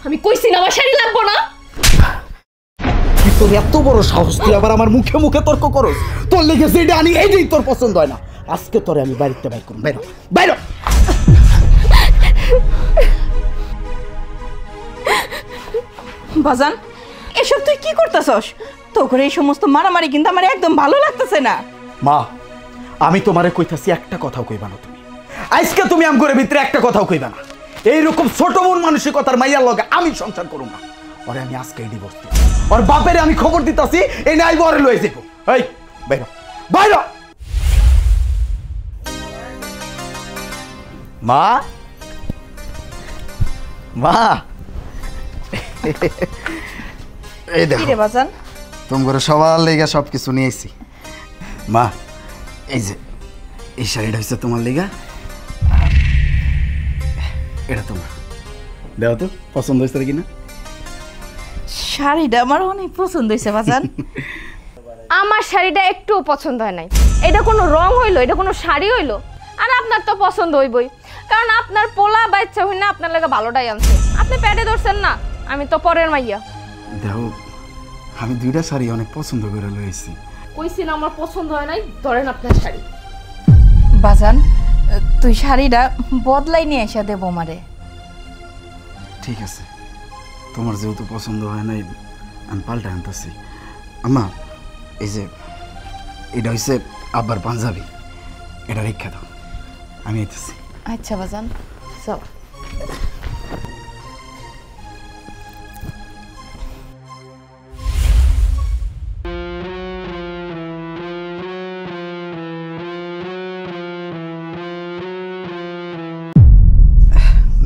আমি কইছি না আমার শাড়ি লাগবো না। তুই তোর এত বড় সাহস, তুই আবার আমার মুখে মুখে তর্ক করস। তোর লেগে যেটা আনি এইটাই তোর পছন্দ হয় না। আজকে তোরে আমি বাড়িতে বাইর করব। বাইরো বাইরো। বাজান, এসব তুই কি করতেছস? তোর এই সমস্ত মারামারি কিন্তু আমার একদম ভালো লাগতেছে না। মা, আমি তোমারে কইতাছি একটা কথাও কইবা না তুমি। আজকে তুমি আমগরে ভিতরে একটা কথাও কইবা না। এইরকম ছোট মন মানসিকতার মাইয়ার লগে আমি সংসার করুম না। ওরে আমি আজকে ডিভোর্স দিব। ওর বাপেরে আমি খবর দিতাছি, এই নাই বরে লয়ে যাবো। এই বাইরো বাইরো। মা মা, এই দেখো রে বাজান, তোমার সবার লেগা সব কিছু নিয়েছি। মা, এই যে এই শাড়িটা হচ্ছে তোমার লেগা, এটা তোমার। দেখো তো পছন্দ হয়েছে কিনা। শাড়িটা আমার অনেক পছন্দ হয়েছে বাজান। আমার শাড়িটা একটুও পছন্দ হয় নাই। এটা কোনো রং হইলো, এটা কোনো শাড়ি হইলো? আর আপনার তো পছন্দ হইবই, কারণ আপনার পোলা বাচ্চা হই না, আপনার লাগে ভালোটাই আনছে। আপনি প্যাডে ধরছেন না, আমি তো পরের মাইয়া। দেখো, আমি দুইটা শাড়ি অনেক পছন্দ করে লইছি। কইছি না আমার পছন্দ হয় নাই, ধরেন আপনার শাড়ি। বাজান, তুই শাড়িটা বদলাই নিয়ে এসে দেবো মারে। ঠিক আছে, তোমার যেহেতু পছন্দ হয় নাই, আমি পাল্টা আনতেছি। আম্মা, এই যে এটা হচ্ছে আব্বার পাঞ্জাবি, এটা রেখা দাও, আমি আইতেছি। আচ্ছা বাজান, চল।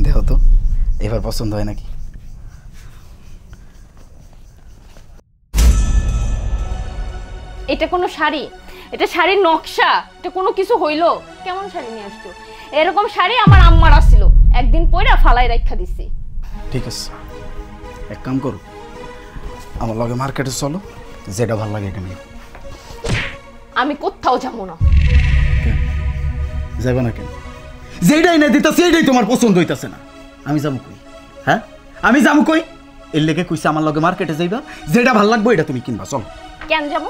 দেখো তো এবার পছন্দ হয় নাকি। এটা কোনো শাড়ি? এটা শাড়ির নকশা, এটা কোনো কিছু হইলো? কেমন শাড়ি নিয়ে আসছো? এরকম শাড়ি আমার আম্মার আসছিল, একদিন পইরা ফালাই রাখা দিছি। ঠিক আছে, এক কাম করো, আমার লগে মার্কেটে চলো, যেটা ভালো লাগে এটা নিও। আমি কোথাও যাবো না। যাবে না কেন? যেটাই না দিতেছি এইটাই তোমার পছন্দ হইতাছে না, আমি যাবো কই? হ্যাঁ, আমি যাবো কই? এর লেগে কইছে আমার লগে মার্কেটে যাইবা, যেটা ভালো লাগবে এটা তুমি কিনবা। চলো। কেন যাবো?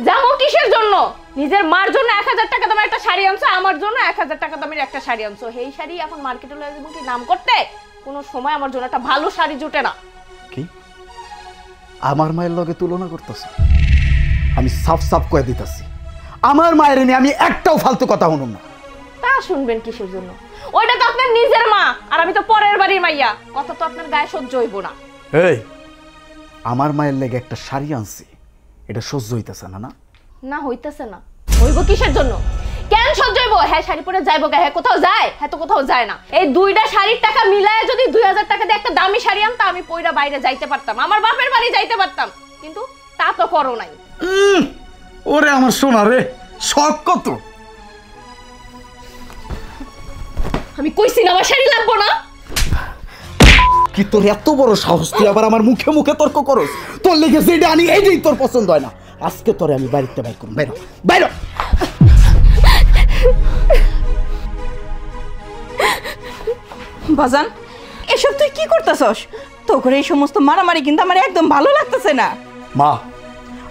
যাবো কিসের জন্য? নিজের মার জন্য 1000 টাকা দামের একটা শাড়ি আনছো, আমার জন্য 1000 টাকা দামের একটা শাড়ি আনছো। এই শাড়ি এখন মার্কেটে লয়ে যাবো কি নাম করতে? কোনো সময় আমার জন্য একটা ভালো শাড়ি জুটে না। কি আমার মায়ের লগে তুলনা করতেছ? আমি সাফ সাফ কয়ে দিতেছি, আমার মায়ের নিয়ে আমি একটাও ফালতু কথা শুনুম না। তা শুনবেন কিসের জন্য? ওইটা তো আপনার নিজের মা, আর আমি তো পরের বাড়ির মাইয়া। কথা তো আপনার গায়ে সহ্য হইব না। এই, আমার মায়ের লেগে একটা শাড়ি আনছি, এটা সহ্য হইতেছে না? না না হইতেছে না, হইব কিসের জন্য? কেন সহ্য হইব? হ্যাঁ শাড়ি পরে যাইব, হ্যাঁ কোথাও যায়? হ্যাঁ তো কোথাও যায় না। এই দুইটা শাড়ির টাকা মিলায় যদি 2000 টাকা দিয়ে একটা দামি শাড়ি আনতাম, আমি পয়রা বাইরে যাইতে পারতাম, আমার বাপের বাড়ি যাইতে পারতাম, কিন্তু তা তো করো নাই। ওরে আমার সোনা রে, শখ কত! আমি কইছি না আমার শাড়ি লাগবো না। কি তোর এত বড় সাহস, তুই আবার আমার মুখে মুখে তর্ক করস। তোর লেগে যেটা আনি এইটাই তোর পছন্দ হয় না। আজকে তোরে আমি বাড়িতে বাইর করব। বাইরো বাইরো। বাজান, এসব তুই কি করতেছস? তোর এই সমস্ত মারামারি কিন্তু আমার একদম ভালো লাগতেছে না। মা,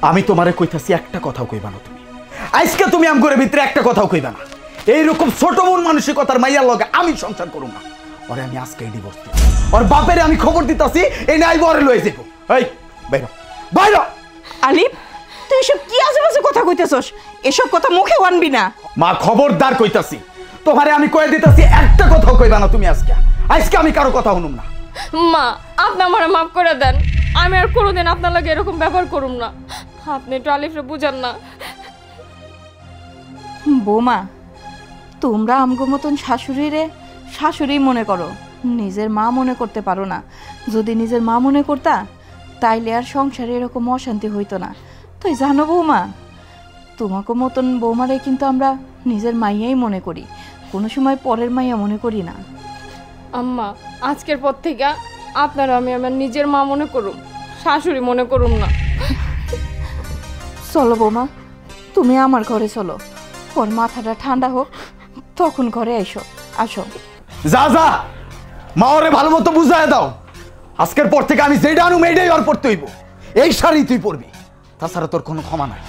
আমি তোমারে কইতাছি একটা কথাও কইবা না তুমি। আজকে তুমি আমগরে ভিতরে একটা কথাও কইবা না। এইরকম ছোট মন মানসিকতার মাইয়ার লগে আমি সংসার করুম না। ওরে আমি আজকে ডিভোর্স দিব। ওর বাপেরে আমি খবর দিতাছি, এই নাই বরে লয়ে যাবো। এই বাইরো বাইরো। আলিফ, তুই এসব কি আজেবাজে কথা কইতেছস? এসব কথা মুখে আনবি না। মা খবরদার কইতাছি, তোমারে আমি কয়ে দিতাছি একটা কথাও কইবা না তুমি। আজকে আজকে আমি কারো কথা শুনুম না। মা, আপনি আমারে মাফ করে দেন, আমি আর কোনোদিন আপনার লাগে এরকম ব্যবহার করুম না। আপনি একটু আলিফরে বুঝান না। বৌমা, তোমরা আমগো মতন শাশুড়িরে শাশুড়ি মনে করো, নিজের মা মনে করতে পারো না। যদি নিজের মা মনে করতা, তাইলে আর সংসারে এরকম অশান্তি হইতো না। তুই জানো বৌমা, তোমাকে মতন বৌমারে কিন্তু আমরা নিজের মাইয়াই মনে করি, কোনো সময় পরের মাইয়া মনে করি না। আম্মা, আজকের পর থেকে আপনারা আমি আমার নিজের মা মনে করুম, শাশুড়ি মনে করুম না। চলো বৌমা, তুমি আমার ঘরে চলো, ওর মাথাটা ঠান্ডা হোক, তখন ঘরে এসো। আসো। যা যা, মা ওরে ভালো মতো বুঝায় দাও। আজকের পর থেকে আমি যেটা আনুম এইটাই আর পড়তে হইব। এই শাড়ি তুই পরবি, তাছাড়া তোর কোনো ক্ষমা নাই।